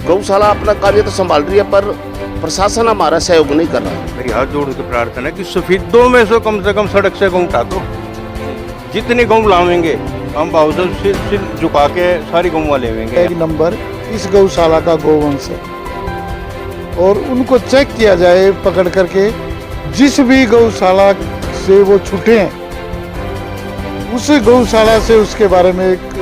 गौशाला अपना कार्य तो संभाल रही है पर प्रशासन हमारा सहयोग नहीं कर रहा। मेरी हाथ जोड़ के प्रार्थना है कि सफेदों में से कम सड़क से गऊ उठा दो। जितने गऊ लावेंगे हम बावजूद सिर झुका के सारी गऊँ लेवेंगे। एक नंबर इस गौशाला का गोवंश है और उनको चेक किया जाए पकड़ करके, जिस भी गौशाला से वो छूटे हैं उस गौशाला से उसके बारे में एक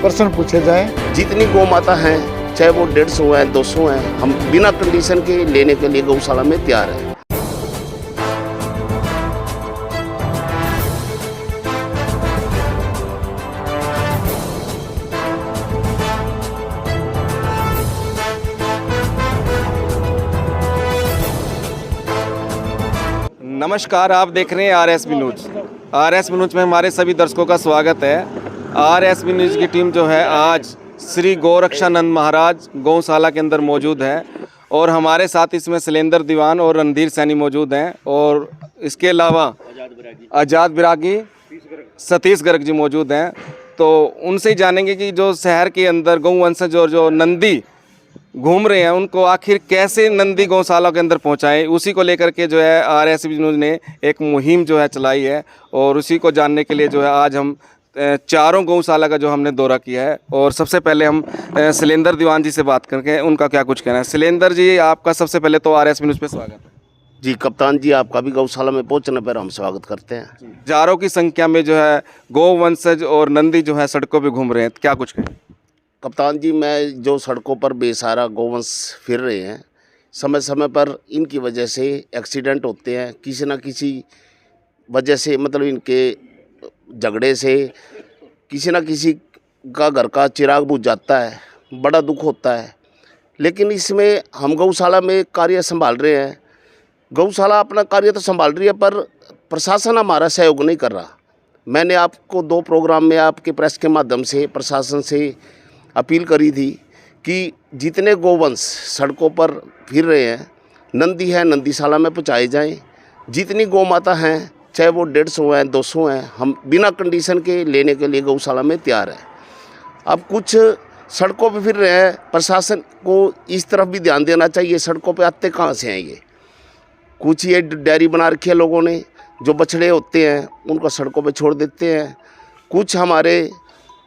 प्रश्न पूछे जाएं। जितनी गौ माता हैं चाहे वो 150 है 200 हैं, हम बिना कंडीशन के लेने के लिए गौशाला में तैयार हैं। नमस्कार, आप देख रहे हैं आरएसबी न्यूज़। आरएसबी न्यूज़ में हमारे सभी दर्शकों का स्वागत है। आरएसबी न्यूज़ की टीम जो है आज श्री गौरक्षानंद महाराज गौशाला के अंदर मौजूद है और हमारे साथ इसमें शैलेंद्र दीवान और रणधीर सैनी मौजूद हैं और इसके अलावा आज़ाद बिरागी, सतीश गर्ग जी मौजूद हैं। तो उनसे ही जानेंगे कि जो शहर के अंदर गौवंशज और जो नंदी घूम रहे हैं उनको आखिर कैसे नंदी गौशाला के अंदर पहुंचाएं, उसी को लेकर के जो है आरएसबी न्यूज़ ने एक मुहिम जो है चलाई है और उसी को जानने के लिए जो है आज हम चारों गौशाला का जो हमने दौरा किया है। और सबसे पहले हम शैलेंद्र दीवान जी से बात करके उनका क्या कुछ कहना है। शैलेंद्र जी, आपका सबसे पहले तो आरएसबी न्यूज़ पे स्वागत है। जी कप्तान जी, आपका भी गौशाला में पहुंचने पर हम स्वागत करते हैं। हजारों की संख्या में जो है गौवंशज और नंदी जो है सड़कों पर घूम रहे हैं, क्या कुछ कहें। कप्तान जी, मैं जो सड़कों पर बेसहारा गौवंश फिर रहे हैं, समय समय पर इनकी वजह से एक्सीडेंट होते हैं, किसी न किसी वजह से, मतलब इनके झगड़े से किसी न किसी का घर का चिराग बुझ जाता है, बड़ा दुख होता है। लेकिन इसमें हम गौशाला में कार्य संभाल रहे हैं, गौशाला अपना कार्य तो संभाल रही है पर प्रशासन हमारा सहयोग नहीं कर रहा। मैंने आपको 2 प्रोग्राम में आपके प्रेस के माध्यम से प्रशासन से अपील करी थी कि जितने गोवंश सड़कों पर फिर रहे हैं, नंदी है नंदीशाला में पहुँचाए जाएं। जितनी गौ माता हैं चाहे वो 150 हैं 200 हैं, हम बिना कंडीशन के लेने के लिए गौशाला में तैयार हैं। अब कुछ सड़कों पे फिर रहे हैं, प्रशासन को इस तरफ भी ध्यान देना चाहिए, सड़कों पे आते कहाँ से हैं ये। कुछ ये डेयरी बना रखी है लोगों ने, जो बछड़े होते हैं उनको सड़कों पे छोड़ देते हैं। कुछ हमारे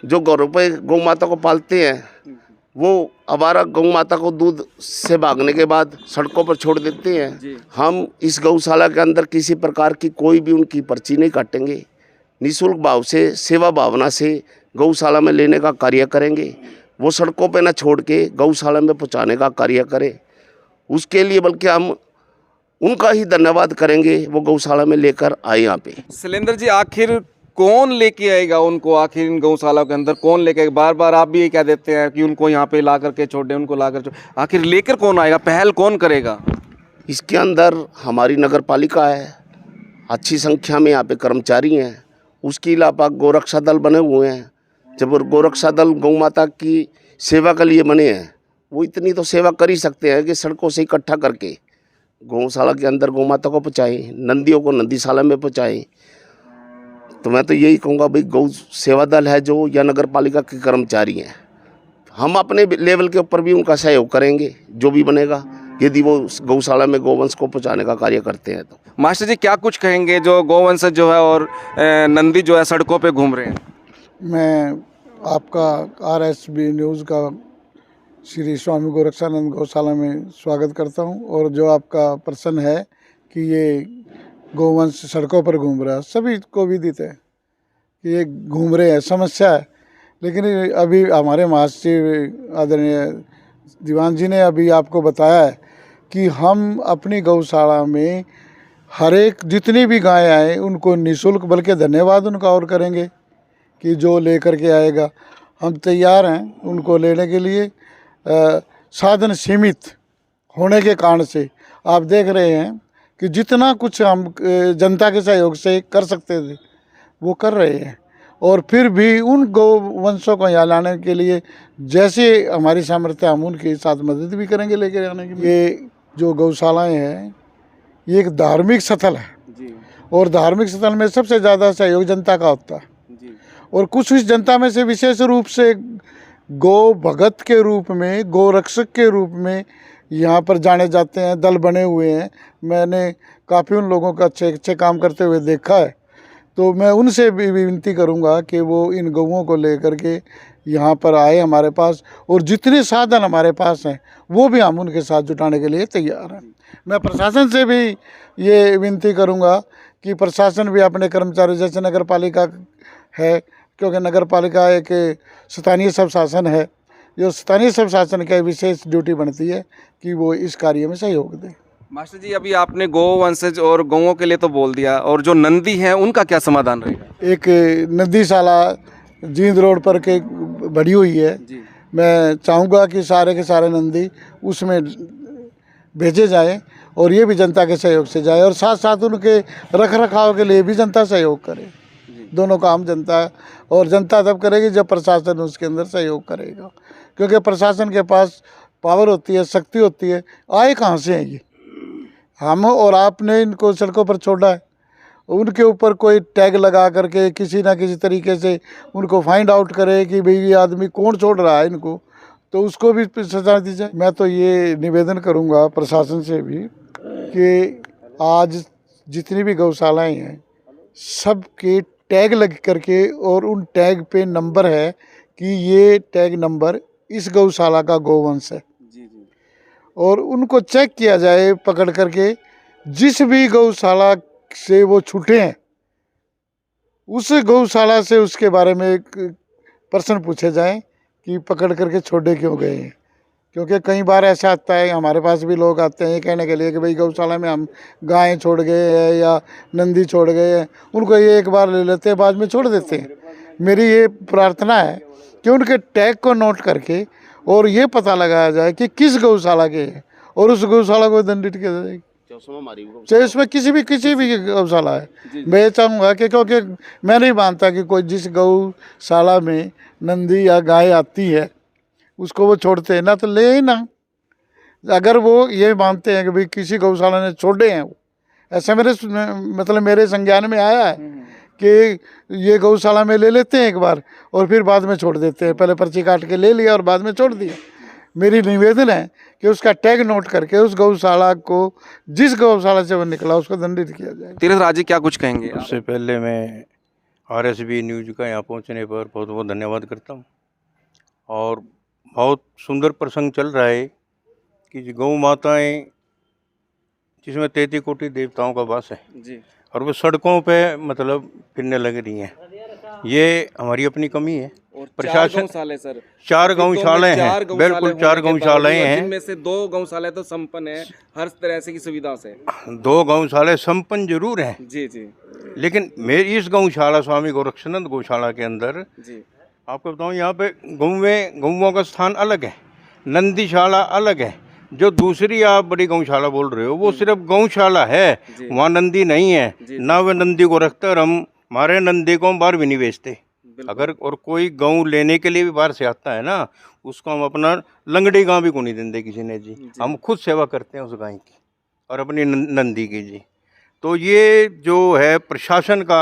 जो घरों पे गौ माता को पालते हैं वो आवारा गौ माता को दूध से भागने के बाद सड़कों पर छोड़ देते हैं। हम इस गौशाला के अंदर किसी प्रकार की कोई भी उनकी पर्ची नहीं काटेंगे, निःशुल्क भाव से, सेवा भावना से गौशाला में लेने का कार्य करेंगे। वो सड़कों पे न छोड़ के गौशाला में पहुंचाने का कार्य करें, उसके लिए बल्कि हम उनका ही धन्यवाद करेंगे, वो गौशाला में लेकर आए यहाँ पे। शैलेंद्र जी, आखिर कौन लेके आएगा उनको, आखिर इन गौशाला के अंदर कौन लेके आएगा? बार बार आप भी ये कह देते हैं कि उनको यहाँ पे ला करके छोड़ दें, उनको ला कर आखिर लेकर कौन आएगा, पहल कौन करेगा? इसके अंदर हमारी नगर पालिका है, अच्छी संख्या में यहाँ पे कर्मचारी हैं, उसके अलावा गौरक्षा दल बने हुए हैं। जब गौरक्षा दल गौ माता की सेवा के लिए बने हैं, वो इतनी तो सेवा कर ही सकते हैं कि सड़कों से इकट्ठा करके गौशाला के अंदर गौ माता को पहुँचाएँ, नंदियों को नंदीशाला में पहुँचाएँ। तो मैं तो यही कहूँगा भाई, गौ सेवा दल है जो या नगर पालिका के कर्मचारी हैं, हम अपने लेवल के ऊपर भी उनका सहयोग करेंगे जो भी बनेगा, यदि वो गौशाला में गौवंश को पहुँचाने का कार्य करते हैं तो। मास्टर जी, क्या कुछ कहेंगे जो गौवंश जो है और नंदी जो है सड़कों पे घूम रहे हैं? मैं आपका आरएसबी न्यूज़ का श्री स्वामी गौरक्षानंद गौशाला में स्वागत करता हूं। और जो आपका प्रश्न है कि ये गौवंश सड़कों पर घूम रहा है, सभी को विदित है कि ये घूम रहे हैं, समस्या है। लेकिन अभी हमारे महासचिव आदरणीय दीवान जी ने अभी आपको बताया है कि हम अपनी गौशाला में हर एक जितनी भी गायें आए उनको निःशुल्क, बल्कि धन्यवाद उनका और करेंगे कि जो लेकर के आएगा, हम तैयार हैं उनको लेने के लिए। साधन सीमित होने के कारण से आप देख रहे हैं कि जितना कुछ हम जनता के सहयोग से कर सकते थे वो कर रहे हैं। और फिर भी उन गौवंशों को यहाँ लाने के लिए जैसे हमारी सामर्थ्य, हम उनके साथ मदद भी करेंगे लेकर आने के लिए। ये जो गौशालाएँ हैं ये एक धार्मिक स्थल है और धार्मिक स्थल में सबसे ज़्यादा सहयोग जनता का होता है। और कुछ इस जनता में से विशेष रूप से गौ भगत के रूप में, गौ रक्षक के रूप में यहाँ पर जाने जाते हैं, दल बने हुए हैं। मैंने काफ़ी उन लोगों का अच्छे अच्छे काम करते हुए देखा है। तो मैं उनसे भी विनती करूँगा कि वो इन गौओं को लेकर के यहाँ पर आए हमारे पास, और जितने साधन हमारे पास हैं वो भी हम उनके साथ जुटाने के लिए तैयार हैं। मैं प्रशासन से भी ये विनती करूँगा कि प्रशासन भी अपने कर्मचारी, जैसे नगर पालिका है, क्योंकि नगर पालिका एक स्थानीय सब शासन है, जो स्थानीय सब शासन का विशेष ड्यूटी बनती है कि वो इस कार्य में सहयोग दे। मास्टर जी, अभी आपने गौ वंशज और गौओं के लिए तो बोल दिया, और जो नंदी हैं उनका क्या समाधान रहेगा? एक नंदीशाला जींद रोड पर के बड़ी हुई है जी। मैं चाहूँगा कि सारे के सारे नंदी उसमें भेजे जाएं, और ये भी जनता के सहयोग से जाए, और साथ साथ उनके रख रखाव के लिए भी जनता सहयोग करे। दोनों काम जनता, और जनता तब करेगी जब प्रशासन उसके अंदर सहयोग करेगा, क्योंकि प्रशासन के पास पावर होती है, शक्ति होती है। आए कहाँ से हैं ये? हम और आपने इनको सड़कों पर छोड़ा है। उनके ऊपर कोई टैग लगा करके किसी ना किसी तरीके से उनको फाइंड आउट करे कि भाई ये आदमी कौन छोड़ रहा है इनको, तो उसको भी सजा दी जाए। मैं तो ये निवेदन करूँगा प्रशासन से भी कि आज जितनी भी गौशालाएँ हैं सबके टैग लग करके, और उन टैग पे नंबर है कि ये टैग नंबर इस गौशाला का गौवंश है, और उनको चेक किया जाए पकड़ करके। जिस भी गौशाला से वो छूटे हैं उस गौशाला से उसके बारे में एक प्रश्न पूछे जाएं कि पकड़ करके छोड़े क्यों गए हैं। क्योंकि कई बार ऐसा आता है, हमारे पास भी लोग आते हैं ये कहने के लिए कि भाई गौशाला में हम गायें छोड़ गए हैं या नंदी छोड़ गए हैं, उनको ये एक बार ले लेते हैं, बाद में छोड़ देते हैं। मेरी ये प्रार्थना है कि उनके टैग को नोट करके और ये पता लगाया जाए कि किस गौशाला के है, और उस गौशाला को दंडित किया जाए, चाहे उसमें किसी भी गौशाला है। मैं चाहूँगा कि, क्योंकि मैं नहीं मानता कि कोई जिस गौशाला में नंदी या गाय आती है उसको वो छोड़ते हैं, ना तो ले ही ना। अगर वो ये मानते हैं कि भाई किसी गौशाला ने छोड़े हैं, वो ऐसा मेरे संज्ञान में आया है कि ये गौशाला में ले लेते हैं एक बार और फिर बाद में छोड़ देते हैं। पहले पर्ची काट के ले लिया और बाद में छोड़ दिया। मेरी निवेदन है कि उसका टैग नोट करके उस गौशाला को, जिस गौशाला से वो निकला, उसको दंडित किया जाए। तीरथ राज जी क्या कुछ कहेंगे? सबसे पहले मैं RSB न्यूज़ का यहाँ पहुँचने पर बहुत बहुत धन्यवाद करता हूँ। और बहुत सुंदर प्रसंग चल रहा है कि गौ माताएँ जिसमें 33 कोटि देवताओं का वास है जी, और वो सड़कों पे मतलब फिरने लग रही हैं। ये हमारी अपनी कमी है। प्रशासन, गौशाले सर, 4 गौशालाएं हैं, बिल्कुल 4 गौशालाएं हैं, जिनमें से 2 गौशालाएं तो संपन्न है हर तरह से की सुविधा से। 2 गौशालाएं संपन्न जरूर हैं जी जी, लेकिन मेरी इस गौशाला स्वामी गोरक्षानंद गौशाला के अंदर जी, आपको बताऊं, यहाँ पे गौओं का स्थान अलग है, नंदीशाला अलग है। जो दूसरी आप बड़ी गौशाला बोल रहे हो वो सिर्फ गौशाला है, वहाँ नंदी नहीं है, ना वे नंदी को रखते, और हम हमारे नंदी को हम बाहर भी नहीं बेचते। अगर और कोई गौ लेने के लिए भी बाहर से आता है ना, उसको हम अपना लंगड़ी गाँव भी को नहीं देंगे किसी ने जी। हम खुद सेवा करते हैं उस गाय की और अपनी नंदी की जी। तो ये जो है प्रशासन का,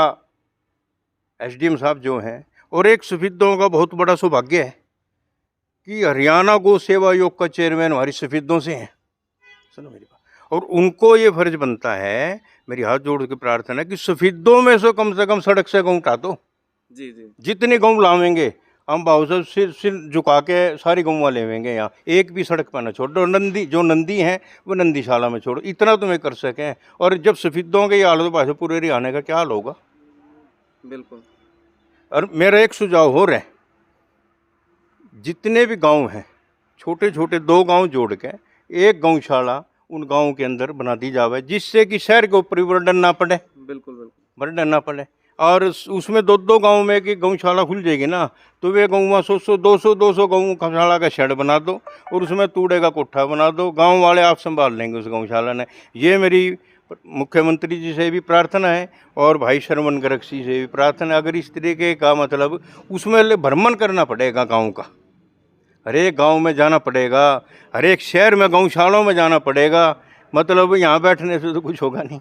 SDM साहब जो हैं, और एक सफेदों का बहुत बड़ा सौभाग्य है कि हरियाणा गौ सेवा आयोग का चेयरमैन हमारी सफेदों से हैं। सुनो मेरी बात। और उनको ये फर्ज बनता है, मेरी हाथ जोड़ के प्रार्थना है कि सफेदों में से कम सड़क से गौ उठा दो। जी जी, जितनी गौ लावेंगे हम भाव साहब सिर झुका के सारी गौवा लेवेंगे, यहाँ एक भी सड़क पर ना छोड़ो। नंदी जो नंदी हैं वो नंदीशाला में छोड़ो, इतना तुम्हें कर सकें। और जब सफेदों के ये हाल हो तो पूरे हरियाणा का क्या हाल होगा? बिल्कुल। और मेरा एक सुझाव हो रहा है, जितने भी गांव हैं छोटे छोटे 2 गांव जोड़ के एक गौशाला उन गांवों के अंदर बना दी जावे, जिससे कि शहर के ऊपर बर्डन ना पड़े। बिल्कुल बिल्कुल, बर्डन ना पड़े। और उसमें 2 गांव में कि गौशाला खुल जाएगी ना, तो वे गौवा 100-200 गौशाला का शेड बना दो और उसमें तूड़े का कोठा बना दो। गांव वाले आप संभाल लेंगे उस गौशाला ने। ये मेरी मुख्यमंत्री जी से भी प्रार्थना है और भाई शरवण गरक्षी से भी प्रार्थना है। अगर इस तरीके का मतलब उसमें भ्रमण करना पड़ेगा गाँव का, हर एक गाँव में जाना पड़ेगा, हर एक शहर में गौशालाओं में जाना पड़ेगा। मतलब यहाँ बैठने से तो कुछ होगा नहीं,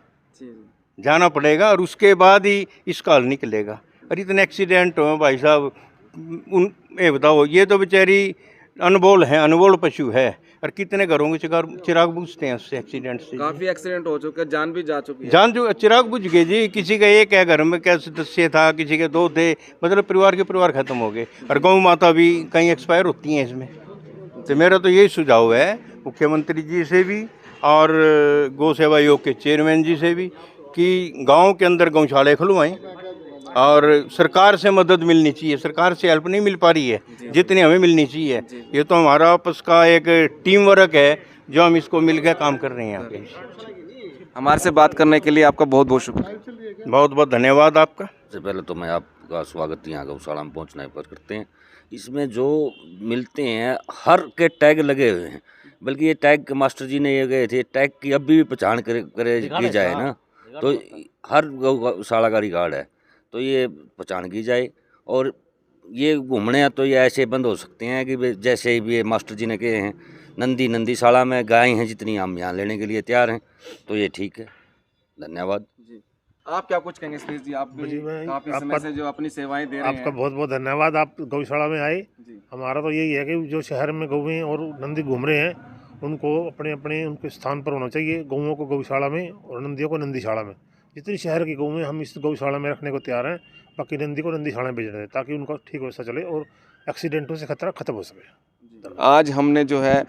जाना पड़ेगा और उसके बाद ही इसका हल निकलेगा। और इतने एक्सीडेंट हुए भाई साहब, उन ये बताओ, ये तो बेचारी अनमोल है, अनमोल पशु है, और कितने घरों के चिराग बुझते हैं उससे, एक्सीडेंट से। काफी एक्सीडेंट हो चुके हैं, जान भी जा चुकी है। जान जो चिराग बुझ गए जी, किसी का एक है घर में, क्या सदस्य था, किसी के 2 थे, मतलब परिवार के परिवार खत्म हो गए। और गौ माता भी कहीं एक्सपायर होती हैं इसमें। तो मेरा तो यही सुझाव है मुख्यमंत्री जी से भी और गौ सेवा आयोग के चेयरमैन जी से भी कि गांव के अंदर गौशालाएं खुलवाएं, और सरकार से मदद मिलनी चाहिए। सरकार से हेल्प नहीं मिल पा रही है जितनी हमें मिलनी चाहिए। ये तो हमारा आपस का एक टीम वर्क है जो हम इसको मिलकर काम कर रहे हैं यहाँ पे। हमारे से बात करने के लिए आपका बहुत बहुत शुक्रिया। बहुत बहुत धन्यवाद आपका। सबसे पहले तो मैं आपका स्वागत यहाँ गौशाला में पहुँचने पर करते हैं। इसमें जो मिलते हैं हर के टैग लगे हुए हैं, बल्कि ये टैग मास्टर जी ने ये गए थे, टैग की अभी भी पहचान की जाए ना, तो हर गौशाला का रिकॉर्ड है, तो ये पहचान की जाए। और ये घूमने हैं तो ये ऐसे बंद हो सकते हैं कि जैसे भी ये मास्टर जी ने कहे हैं, नंदीशाला में गाय हैं जितनी, हम यहाँ लेने के लिए तैयार हैं, तो ये ठीक है। धन्यवाद। आप क्या कुछ कहेंगे श्री जी? आप भी काफी समय से जो अपनी सेवाएं दे रहे हैं। आपका बहुत बहुत धन्यवाद, आप गौशाला में आए। हमारा तो यही है कि जो शहर में गौएं और नंदी घूम रहे हैं उनको अपने अपने उनके स्थान पर होना चाहिए। गौओं को गौशाला में और नंदियों को नंदीशाला में। जितनी शहर की गौएं हम इस गौशाला में रखने को तैयार हैं, बाकी नंदी को नंदीशाला में भेज रहे हैं ताकि उनका ठीक व्यवस्था चले और एक्सीडेंटों से खतरा खत्म हो सके। आज हमने जो है,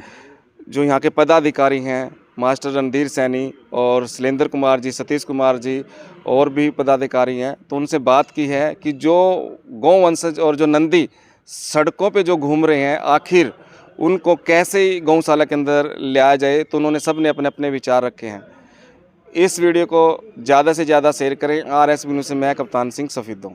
जो यहाँ के पदाधिकारी हैं, मास्टर रणधीर सैनी और शैलेंद्र कुमार जी, सतीश कुमार जी और भी पदाधिकारी हैं, तो उनसे बात की है कि जो गौवंशज और जो नंदी सड़कों पे जो घूम रहे हैं, आखिर उनको कैसे गौशाला के अंदर लाया जाए। तो उन्होंने सब ने अपने अपने विचार रखे हैं। इस वीडियो को ज़्यादा से ज़्यादा शेयर करें। RSB न्यूज़ से मैं कप्तान सिंह सफीद हूँ।